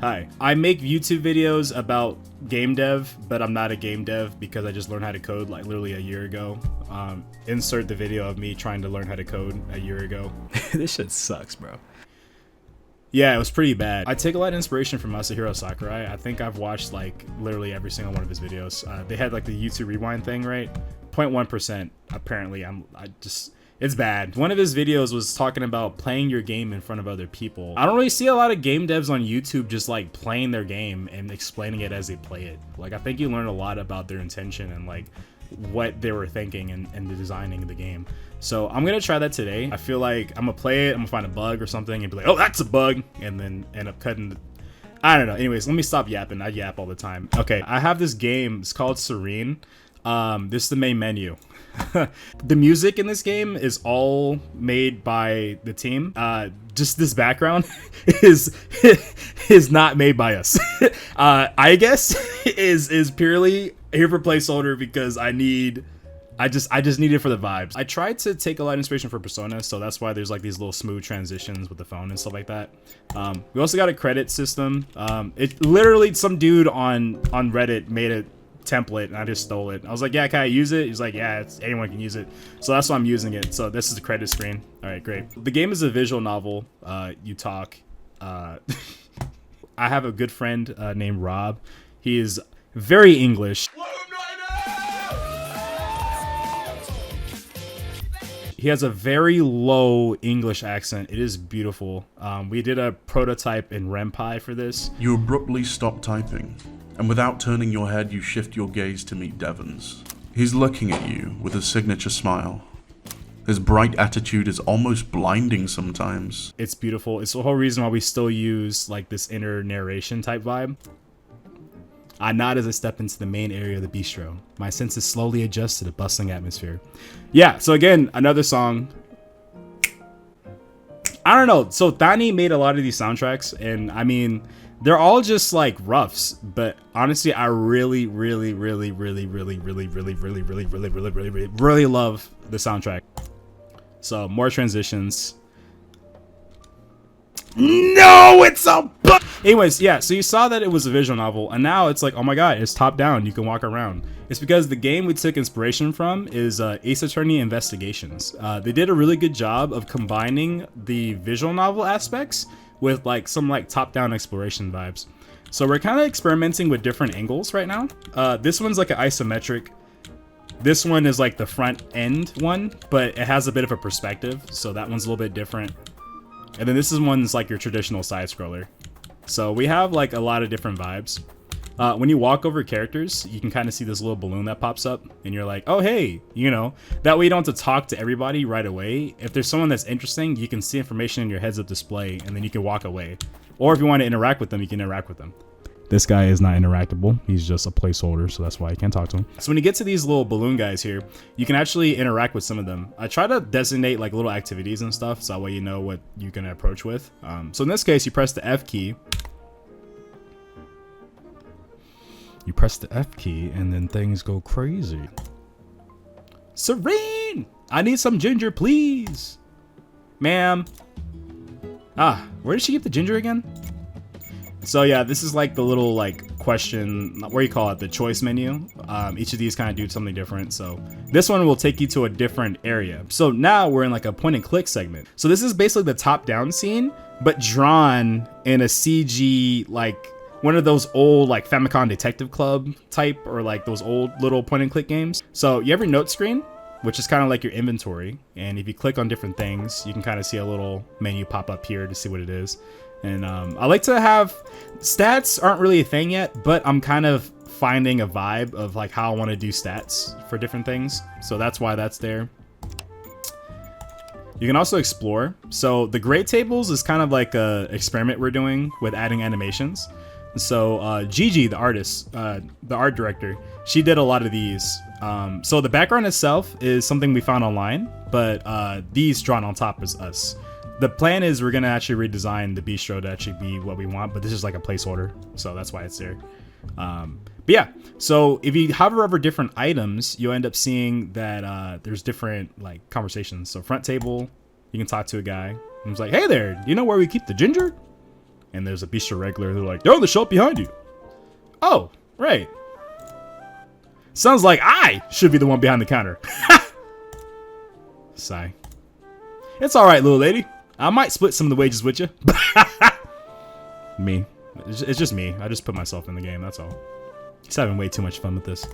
Hi. I make YouTube videos about game dev, but I'm not a game dev because I just learned how to code like literally a year ago. Insert the video of me trying to learn how to code a year ago. This shit sucks, bro. Yeah, it was pretty bad. I take a lot of inspiration from Masahiro Sakurai. I think I've watched like literally every single one of his videos. They had like the YouTube rewind thing, right? 0.1%. Apparently, it's bad. One of his videos was talking about playing your game in front of other people. I don't really see a lot of game devs on YouTube just like playing their game and explaining it as they play it. Like, I think you learn a lot about their intention and like what they were thinking and the designing of the game. So I'm gonna try that today. I feel like I'm gonna play it, I'm gonna find a bug or something and be like, oh, that's a bug, and then end up cutting the, I don't know. Anyways, let me stop yapping. I yap all the time. Okay, I have this game. It's called Serene. This is the main menu. The music in this game is all made by the team. Just this background is not made by us. I guess is purely here for placeholder because I just need it for the vibes. I tried to take a lot of inspiration for Persona, so that's why there's like these little smooth transitions with the phone and stuff like that. We also got a credit system. It literally, some dude on Reddit made a template and I just stole it. I was like, yeah, can I use it? He's like, yeah, anyone can use it. So that's why I'm using it. So this is the credit screen. All right, great. The game is a visual novel. You talk. I have a good friend named Rob. He is very English. He has a very low English accent. It is beautiful. We did a prototype in Ren'Py for this. You abruptly stop typing, and without turning your head, you shift your gaze to meet Devon's. He's looking at you with a signature smile. His bright attitude is almost blinding sometimes. It's beautiful. It's the whole reason why we still use like this inner narration type vibe. I nod as I step into the main area of the bistro. My senses slowly adjust to the bustling atmosphere. Yeah, so again, another song. I don't know. So Thani made a lot of these soundtracks, and I mean, they're all just like roughs, but honestly, I really love the soundtrack. So more transitions. No, it's a bug. Anyways, yeah, so you saw that it was a visual novel, and now it's like, oh my god, it's top down, you can walk around. It's because the game we took inspiration from is Ace Attorney Investigations. They did a really good job of combining the visual novel aspects with like some like top-down exploration vibes. So we're kind of experimenting with different angles right now. This one's like an isometric. This one is like the front end one, but it has a bit of a perspective, so that one's a little bit different. And then this is one's like your traditional side scroller. So we have like a lot of different vibes. When you walk over characters, you can kind of see this little balloon that pops up and you're like, oh, hey, you know, that way you don't have to talk to everybody right away. If there's someone that's interesting, you can see information in your heads up display and then you can walk away. Or if you want to interact with them, you can interact with them. This guy is not interactable. He's just a placeholder, so that's why I can't talk to him. So when you get to these little balloon guys here, you can actually interact with some of them. I try to designate like little activities and stuff, so that way you know what you can approach with. So in this case, you press the F key. You press the F key, and then things go crazy. Serene! I need some ginger, please. Ma'am. Ah, where did she get the ginger again? So yeah, this is like the little like question, what do you call it, the choice menu. Each of these kind of do something different. So this one will take you to a different area. So now we're in like a point and click segment. So this is basically the top down scene, but drawn in a CG, like one of those old like Famicom Detective Club type, or like those old little point and click games. So you have your note screen, which is kind of like your inventory. And if you click on different things, you can kind of see a little menu pop up here to see what it is. And I like to have, stats aren't really a thing yet, but I'm kind of finding a vibe of like how I want to do stats for different things. So that's why that's there. You can also explore. So the grade tables is kind of like a experiment we're doing with adding animations. So Gigi, the artist, the art director, she did a lot of these. So the background itself is something we found online, but these drawn on top is us. The plan is we're gonna actually redesign the bistro to actually be what we want, but this is like a placeholder, so that's why it's there. But yeah, so if you hover over different items, you'll end up seeing that there's different like conversations. So front table, you can talk to a guy. And he's like, hey there, do you know where we keep the ginger? and there's a bistro regular. They're like, "They're on the shelf behind you." Oh, right. Sounds like I should be the one behind the counter. Sigh. It's all right, little lady. I might split some of the wages with you. Me. It's just me. I just put myself in the game. That's all. He's having way too much fun with this.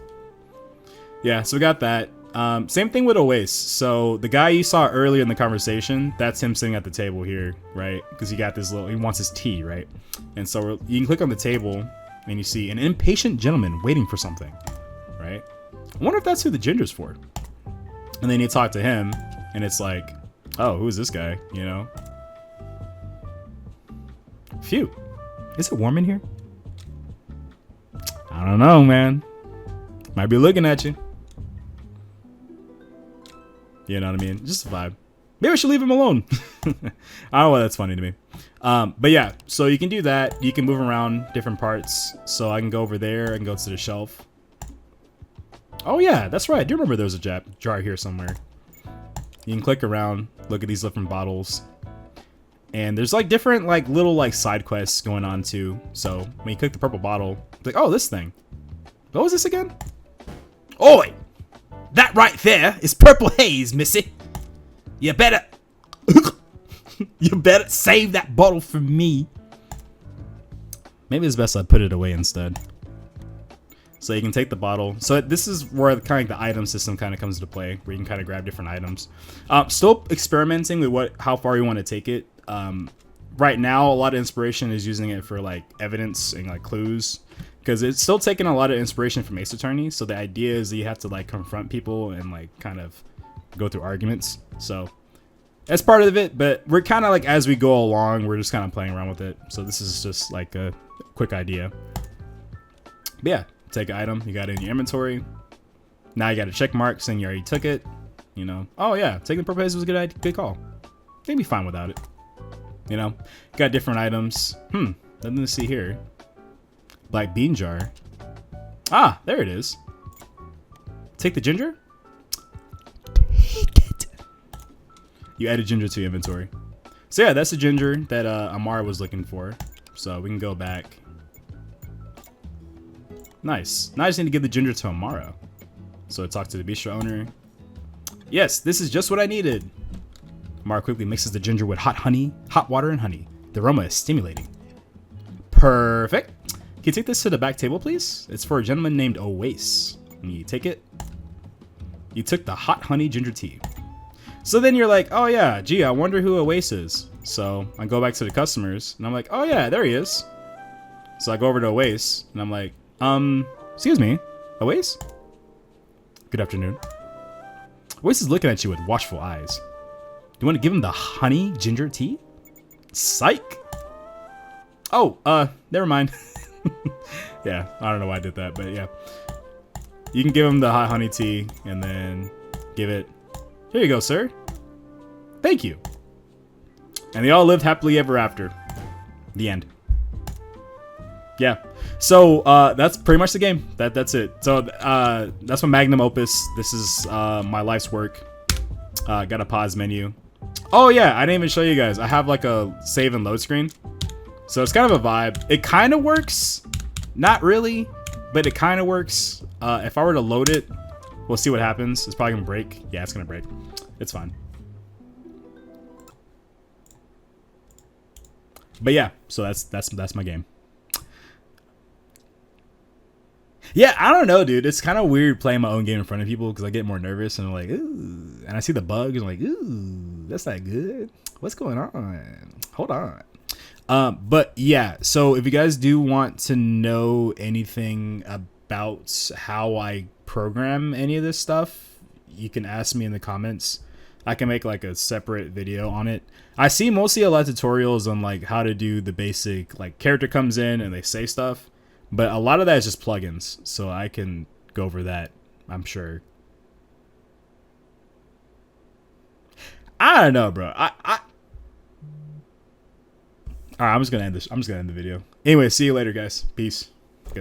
Yeah, so we got that. Same thing with Oasis. So the guy you saw earlier in the conversation, that's him sitting at the table here, right? Because he got this little, he wants his tea, right? And so you can click on the table and you see an impatient gentleman waiting for something, right? I wonder if that's who the ginger's for. And then you talk to him and it's like, oh, who is this guy? You know? Phew. Is it warm in here? I don't know, man. Might be looking at you. You know what I mean? Just a vibe. Maybe I should leave him alone. I don't know why that's funny to me. But yeah, so you can do that. You can move around different parts. So I can go over there and go to the shelf. Oh yeah, that's right. I do remember there was a jar here somewhere. You can click around, look at these different bottles. And there's like different like little like side quests going on too. So when you click the purple bottle, it's like, oh, this thing. What was this again? Oi! That right there is purple haze, missy. You better... you better save that bottle for me. Maybe it's best I put it away instead. So you can take the bottle. So this is where kind of the item system kind of comes into play, where you can kind of grab different items. Still experimenting with how far you want to take it. Right now, a lot of inspiration is using it for like evidence and like clues, because it's still taking a lot of inspiration from Ace Attorney. So the idea is that you have to like confront people and like kind of go through arguments. So that's part of it, but we're kind of like, as we go along, we're just kind of playing around with it. So this is just like a quick idea. But yeah, take an item, you got it in your inventory. Now you got a check mark saying you already took it. You know, oh yeah, taking the purple haze was a good call. They'd be fine without it. You know, got different items. Nothing to see here. Black bean jar. Ah, there it is. Take the ginger? Take it. You added ginger to your inventory. So yeah, that's the ginger that Amara was looking for. So we can go back. Nice. Now I just need to give the ginger to Amara. So talk to the bistro owner. Yes, this is just what I needed. Amara quickly mixes the ginger with hot water and honey. The aroma is stimulating. Perfect. Can you take this to the back table, please? It's for a gentleman named Oasis. And you take it. You took the hot honey ginger tea. So then you're like, oh yeah, gee, I wonder who Oasis is. So I go back to the customers and I'm like, oh yeah, there he is. So I go over to Oasis and I'm like, excuse me, Oasis? Good afternoon. Oasis is looking at you with watchful eyes. Do you want to give him the honey ginger tea? Psych. Oh, never mind. Yeah, I don't know why I did that, but yeah. You can give him the hot honey tea and then give it. Here you go, sir. Thank you. And they all lived happily ever after. The end. Yeah. So that's pretty much the game. That's it. So that's my magnum opus. This is my life's work. Got a pause menu. Oh yeah, I didn't even show you guys. I have like a save and load screen. So it's kind of a vibe. It kind of works. Not really, but it kind of works. If I were to load it, we'll see what happens. It's probably gonna break. Yeah, it's gonna break. It's fine. But yeah, so that's my game. Yeah, I don't know, dude. It's kind of weird playing my own game in front of people because I get more nervous and I'm like, ooh. And I see the bug and I'm like, ooh, that's not good. What's going on? Hold on. But yeah, so if you guys do want to know anything about how I program any of this stuff, you can ask me in the comments. I can make like a separate video on it. I see mostly a lot of tutorials on like how to do the basic, like character comes in and they say stuff. But a lot of that is just plugins, so I can go over that, I'm sure. I don't know, bro. All right, I'm just gonna end this. I'm just gonna end the video. Anyway, see you later, guys. Peace.